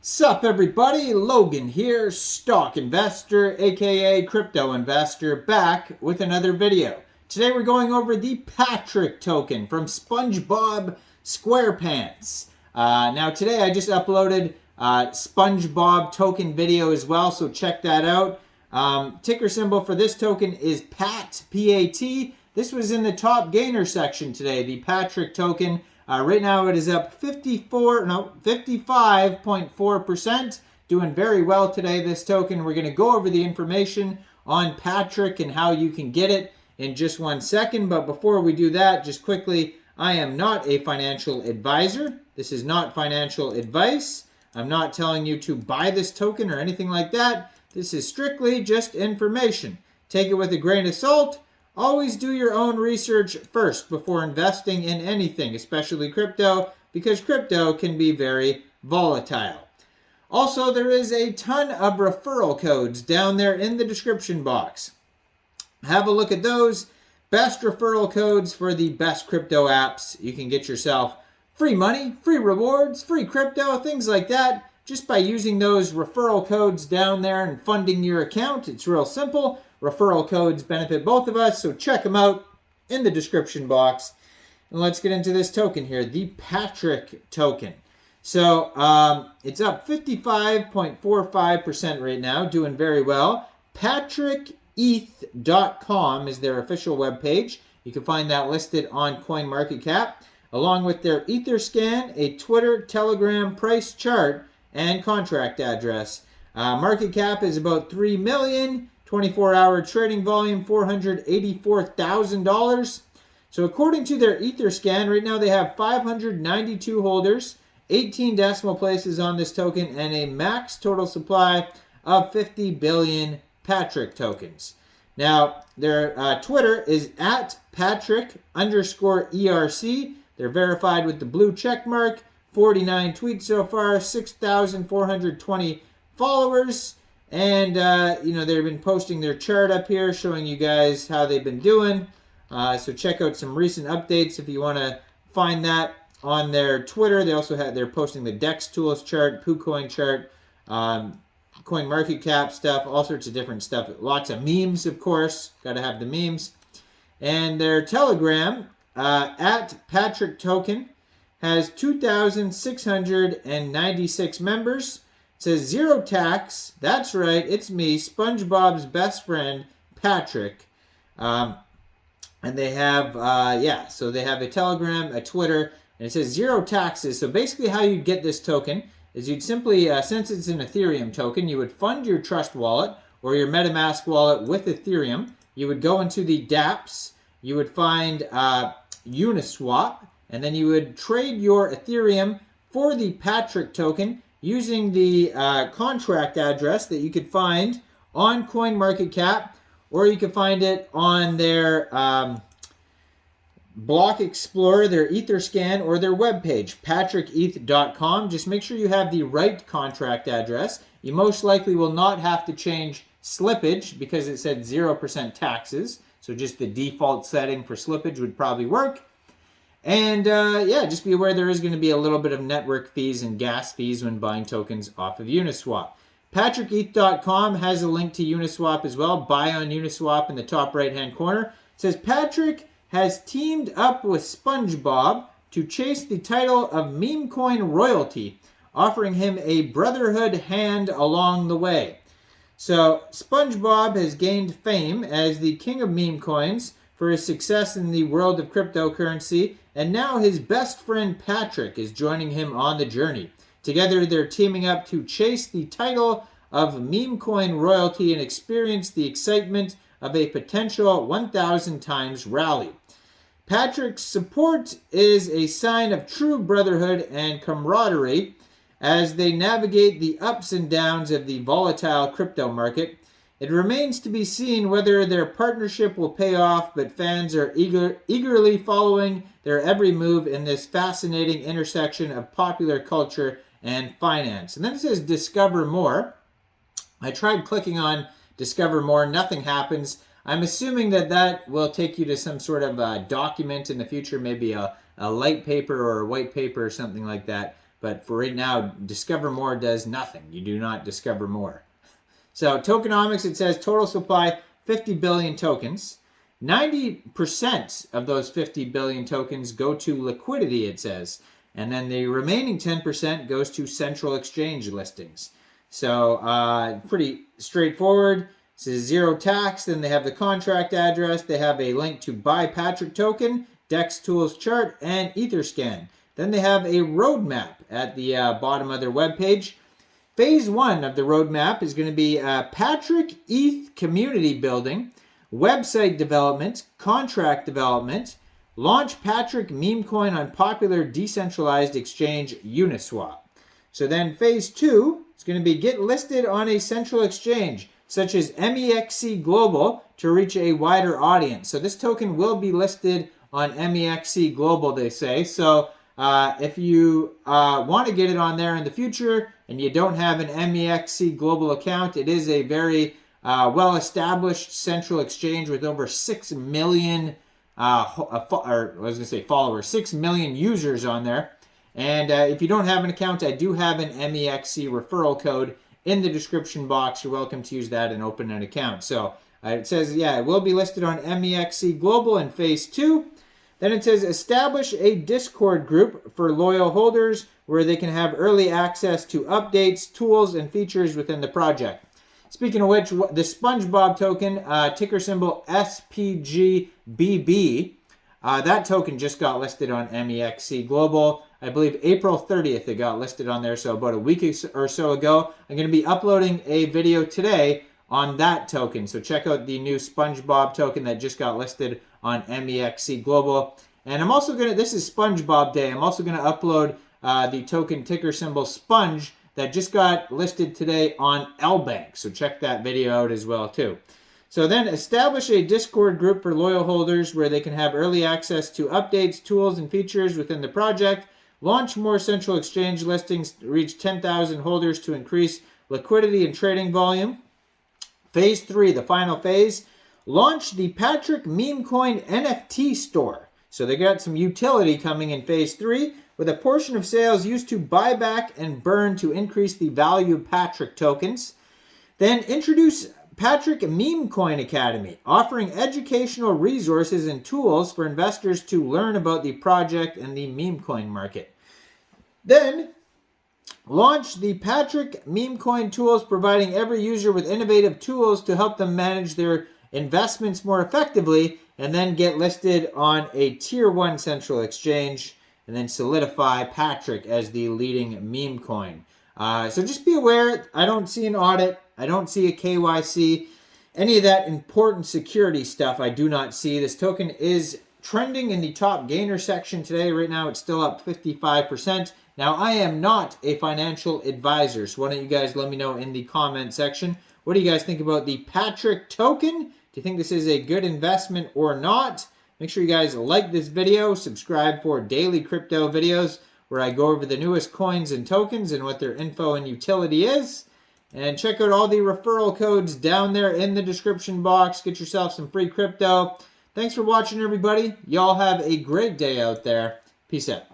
Sup everybody, Logan here, stock investor, aka crypto investor, back with another video. Today we're going over the Patrick token from Spongebob Squarepants. Now today I just uploaded Spongebob token video as well, so check that out. Ticker symbol for this token is PAT, P-A-T. This was in the top gainer section today, the Patrick token. Right now it is up 55.4%. Doing very well today, this token. We're going to go over the information on Patrick and how you can get it in just 1 second. But before we do that, just quickly, I am not a financial advisor. This is not financial advice. I'm not telling you to buy this token or anything like that. This is strictly just information. Take it with a grain of salt. Always do your own research first before investing in anything, especially crypto, because crypto can be very volatile. Also, there is a ton of referral codes down there in the description box. Have a look at those. Best referral codes for the best crypto apps. You can get yourself free money, free rewards, free crypto, things like that, just by using those referral codes down there and funding your account. It's real simple. Referral codes benefit both of us, so check them out in the description box. And let's get into this token here, the Patrick token. So it's up 55.45% right now, doing very well. PatrickETH.com is their official webpage. You can find that listed on CoinMarketCap, along with their Etherscan, a Twitter, Telegram price chart, and contract address. Market cap is about $3 million. 24-hour trading volume, $484,000. So according to their Etherscan, right now they have 592 holders, 18 decimal places on this token, and a max total supply of 50 billion Patrick tokens. Now, their Twitter is at Patrick_ERC. They're verified with the blue check mark, 49 tweets so far, 6,420 followers. And, they've been posting their chart up here showing you guys how they've been doing. So check out some recent updates if you want to find that on their Twitter. They're posting the DEX Tools chart, PooCoin chart, CoinMarketCap stuff, all sorts of different stuff. Lots of memes, of course. Got to have the memes. And their Telegram, at Patrick Token, has 2,696 members. It says zero tax. That's right. It's me, SpongeBob's best friend, Patrick. And they have, so they have a Telegram, a Twitter, and it says zero taxes. So basically how you get this token is you'd simply, since it's an Ethereum token, you would fund your Trust wallet or your MetaMask wallet with Ethereum. You would go into the dApps. You would find Uniswap, and then you would trade your Ethereum for the Patrick token using the contract address that you could find on CoinMarketCap, or you could find it on their Block Explorer, their Etherscan, or their webpage, PatrickETH.com. Just make sure you have the right contract address. You most likely will not have to change slippage because it said 0% taxes. So just the default setting for slippage would probably work. And just be aware there is going to be a little bit of network fees and gas fees when buying tokens off of Uniswap. PatrickETH.com has a link to Uniswap as well. Buy on Uniswap in the top right-hand corner. It says Patrick has teamed up with Spongebob to chase the title of meme coin royalty, offering him a brotherhood hand along the way. So Spongebob has gained fame as the king of meme coins for his success in the world of cryptocurrency, and now his best friend Patrick is joining him on the journey. Together, they're teaming up to chase the title of meme coin royalty and experience the excitement of a potential 1,000 times rally. Patrick's support is a sign of true brotherhood and camaraderie as they navigate the ups and downs of the volatile crypto market. It remains to be seen whether their partnership will pay off, but fans are eagerly following their every move in this fascinating intersection of popular culture and finance. And then it says Discover More. I tried clicking on Discover More. Nothing happens. I'm assuming that will take you to some sort of document in the future, maybe a light paper or a white paper or something like that. But for right now, discover more does nothing. You do not discover more. So tokenomics, it says total supply 50 billion tokens. 90% of those 50 billion tokens go to liquidity, it says. And then the remaining 10% goes to central exchange listings. So pretty straightforward. This is zero tax. Then they have the contract address. They have a link to buy Patrick token, DEX tools chart, and Etherscan. Then they have a roadmap at the bottom of their webpage. Phase 1 of the roadmap is going to be Patrick ETH community building, website development, contract development, launch Patrick meme coin on popular decentralized exchange Uniswap. So then phase 2 is going to be get listed on a central exchange such as Mexc Global to reach a wider audience. So this token will be listed on Mexc Global, they say. So if you want to get it on there in the future and you don't have an Mexc Global account, it is a very well-established central exchange with over 6 million followers, 6 million users on there. And if you don't have an account, I do have an Mexc referral code in the description box. You're welcome to use that and open an account. So it says, yeah, it will be listed on Mexc Global in phase 2. Then it says establish a Discord group for loyal holders where they can have early access to updates, tools, and features within the project. Speaking of which, the Spongebob token, ticker symbol SPGBB, that token just got listed on Mexc Global. I believe April 30th it got listed on there, so about a week or so ago. I'm going to be uploading a video today on that token. So check out the new Spongebob token that just got listed on Mexc Global. And I'm also going to, this is Spongebob Day, I'm also going to upload the token ticker symbol Sponge that just got listed today on LBANK. So check that video out as well too. So then establish a Discord group for loyal holders where they can have early access to updates, tools, and features within the project. Launch more central exchange listings to reach 10,000 holders to increase liquidity and trading volume. Phase 3, the final phase, launch the Patrick meme coin NFT store. So they got some utility coming in phase 3 with a portion of sales used to buy back and burn to increase the value of Patrick tokens. Then introduce Patrick Meme Coin Academy, offering educational resources and tools for investors to learn about the project and the meme coin market. Then launch the Patrick Meme Coin Tools, providing every user with innovative tools to help them manage their investments more effectively, and then get listed on a Tier 1 central exchange, and then solidify Patrick as the leading meme coin. So just be aware, I don't see an audit, I don't see a KYC, any of that important security stuff I do not see. This token is trending in the top gainer section today. Right now it's still up 55%. Now I am not a financial advisor, so why don't you guys let me know in the comment section. What do you guys think about the Patrick token? Do you think this is a good investment or not? Make sure you guys like this video, subscribe for daily crypto videos where I go over the newest coins and tokens and what their info and utility is. And check out all the referral codes down there in the description box. Get yourself some free crypto. Thanks for watching, everybody. Y'all have a great day out there. Peace out.